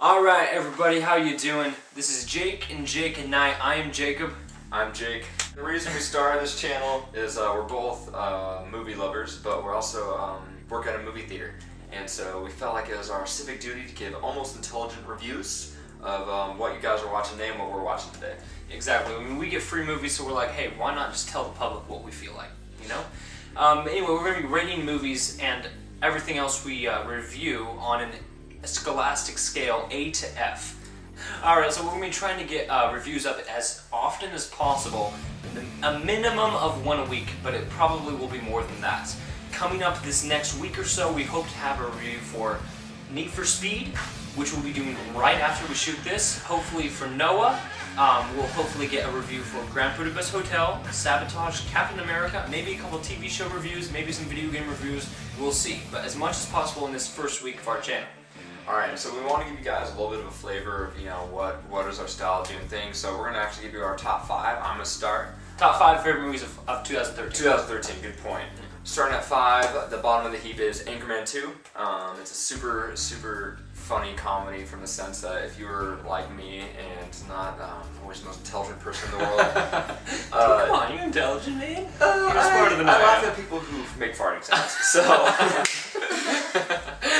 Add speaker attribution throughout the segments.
Speaker 1: Alright everybody, how you doing? This is Jake and Jake and Night. I am Jacob.
Speaker 2: I'm Jake. The reason we started this channel is we're both movie lovers, but we're also work at a movie theater. And so we felt like it was our civic duty to give almost intelligent reviews of what you guys are watching today and what we're watching today.
Speaker 1: Exactly. I mean, we get free movies, so we're like, hey, why not just tell the public what we feel like, you know? Anyway, we're going to be rating movies and everything else we review on a scholastic scale, A to F. Alright, so we're going to be trying to get reviews up as often as possible. A minimum of one a week, but it probably will be more than that. Coming up this next week or so, we hope to have a review for Need for Speed, which we'll be doing right after we shoot this. Hopefully for Noah, we'll hopefully get a review for Grand Budapest Hotel, Sabotage, Captain America, maybe a couple TV show reviews, maybe some video game reviews. We'll see, but as much as possible in this first week of our channel.
Speaker 2: Alright, so we want to give you guys a little bit of a flavor of, what is our style of doing things. So we're going to actually give you our top 5. I'm going to start.
Speaker 1: Top 5 favorite movies of 2013.
Speaker 2: 2013, good point. Starting at 5, the bottom of the heap is Anchorman 2. It's a super funny comedy from the sense that if you were like me and not always the most intelligent person in the world.
Speaker 1: Come on, you intelligent, man. You're smarter than I
Speaker 2: laugh
Speaker 1: am.
Speaker 2: at people who make farting sounds. So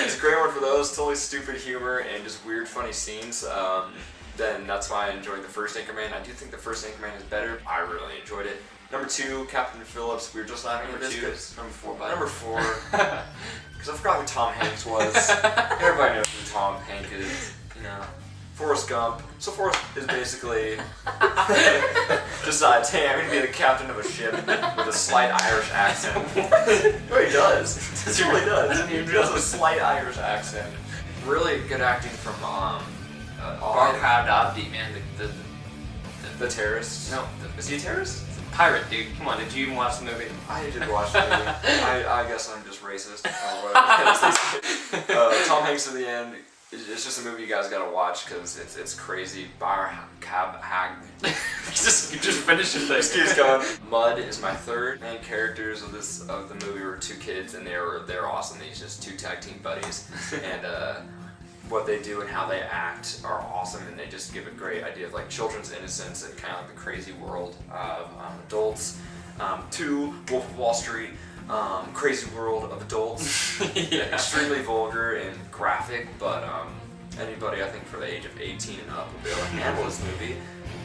Speaker 2: it's a great one for those. Totally stupid humor and just weird, funny scenes. Then that's why I enjoyed the first Anchorman. I do think the first Anchorman is better. I really enjoyed it. Number 2, Captain Phillips. We were just laughing at this.
Speaker 1: Number 4, buddy.
Speaker 2: Number 4, because I forgot who Tom Hanks was. Everybody knows who Tom Hanks is. Forrest Gump. So Forrest is basically decides, hey, I'm going to be the captain of a ship with a slight Irish accent. No, he does. He really does. He has a slight Irish accent. Really good acting from
Speaker 1: Farhad Abdi, man.
Speaker 2: the terrorist.
Speaker 1: No,
Speaker 2: Is he a terrorist?
Speaker 1: pirate, dude. Come on, did you even watch the movie?
Speaker 2: I did watch the movie. I guess I'm just racist. Tom Hanks at the end. It's just a movie you guys gotta watch because it's crazy.
Speaker 1: just finish your thing.
Speaker 2: Just keeps going. Mud is my third. Main characters of the movie were 2 kids, and they're awesome. These just 2 tag team buddies, and what they do and how they act are awesome, and they just give a great idea of like children's innocence and kind of like the crazy world of adults. 2, Wolf of Wall Street. Crazy world of adults.
Speaker 1: Yeah.
Speaker 2: Extremely vulgar and graphic, but anybody I think for the age of 18 and up will be able to handle this movie.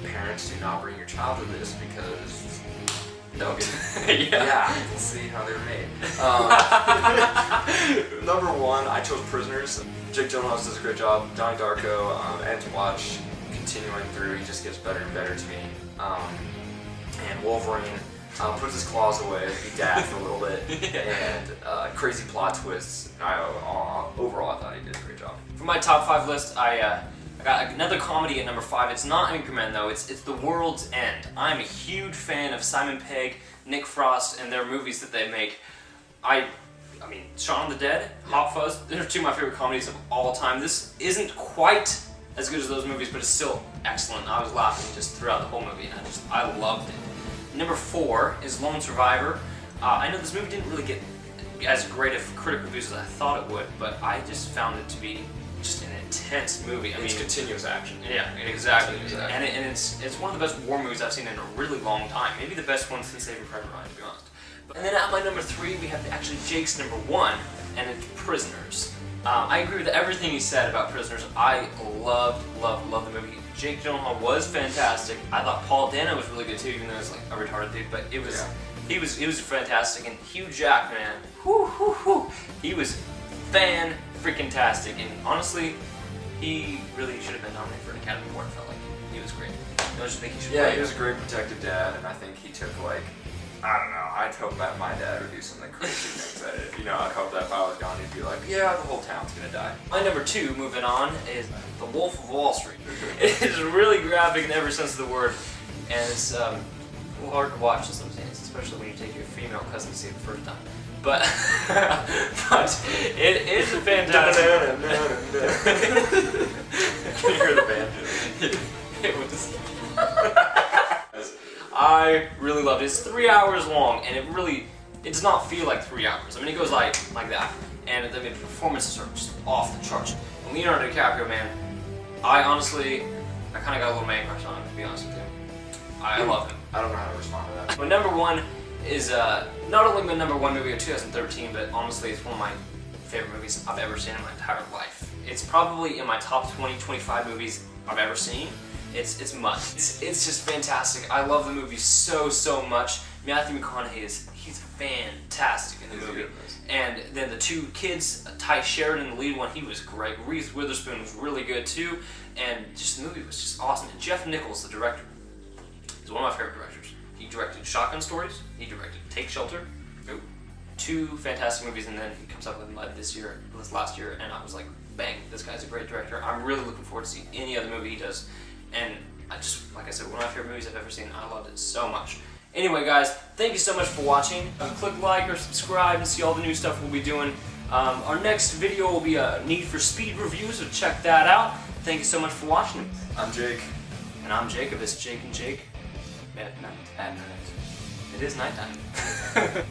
Speaker 2: Parents, do not bring your child to this because they'll get we'll see how they're made. Number 1, I chose Prisoners. Jake Gyllenhaal does a great job. Donnie Darko, and to watch continuing through, he just gets better and better to me. And Wolverine. Puts his claws away, be dad for a little bit, and crazy plot twists. Overall, I thought he did a great job.
Speaker 1: For my top 5 list, I got another comedy at number 5. It's not Anchorman though. It's The World's End. I'm a huge fan of Simon Pegg, Nick Frost, and their movies that they make. I mean, Shaun of the Dead, Hot Fuzz. They're 2 of my favorite comedies of all time. This isn't quite as good as those movies, but it's still excellent. I was laughing just throughout the whole movie, and I loved it. Number 4 is Lone Survivor. I know this movie didn't really get as great of critical reviews as I thought it would, but I just found it to be just an intense movie.
Speaker 2: It's continuous action.
Speaker 1: Yeah, exactly. And it's one of the best war movies I've seen in a really long time. Maybe the best one since Saving Private Ryan, to be honest. And then at my number 3, we have actually Jake's number 1, and it's Prisoners. I agree with everything he said about Prisoners. I love the movie. Jake Gyllenhaal was fantastic. I thought Paul Dano was really good too, even though he was like a retarded dude. But he was fantastic. And Hugh Jackman, he was fan-freaking-tastic. And honestly, he really should have been nominated for an Academy Award. I felt like he was great. I just think he should.
Speaker 2: Yeah, he was a great protective dad, and I think he took I don't know. I'd hope that my dad would do some like crazy things. I'd hope that if I was gone, he'd be like, yeah, the whole town's gonna die.
Speaker 1: My number 2, moving on, is The Wolf of Wall Street. It is really graphic in every sense of the word, and it's a little hard to watch in some scenes, especially when you take your female cousin to see it the first time. But it is a fantastic.
Speaker 2: Can you hear the banjo?
Speaker 1: It was. I really loved it. It's 3 hours long, and it does not feel like 3 hours. I mean, it goes like that, and the performances are just off the charts. And Leonardo DiCaprio, man, I honestly, I kind of got a little man crush on him, to be honest with you. I love him.
Speaker 2: I don't know how to respond to that.
Speaker 1: My number one is not only my number one movie of 2013, but honestly, it's one of my favorite movies I've ever seen in my entire life. It's probably in my top 20, 25 movies I've ever seen. It's Mutt. It's just fantastic. I love the movie so much. Matthew McConaughey he's fantastic in the movie. And then the two kids, Ty Sheridan, the lead one, he was great. Reese Witherspoon was really good too. And just the movie was just awesome. And Jeff Nichols, the director, is one of my favorite directors. He directed Shotgun Stories. He directed Take Shelter. Ooh. Two fantastic movies, and then he comes up with Mud this last year, and I was like, bang, this guy's a great director. I'm really looking forward to seeing any other movie he does. And I just, like I said, one of my favorite movies I've ever seen. I loved it so much. Anyway, guys, thank you so much for watching. Click like or subscribe and see all the new stuff we'll be doing. Our next video will be a Need for Speed review, so check that out. Thank you so much for watching.
Speaker 2: I'm Jake.
Speaker 1: And I'm Jacob. It's Jake and Jake. At night. It is nighttime.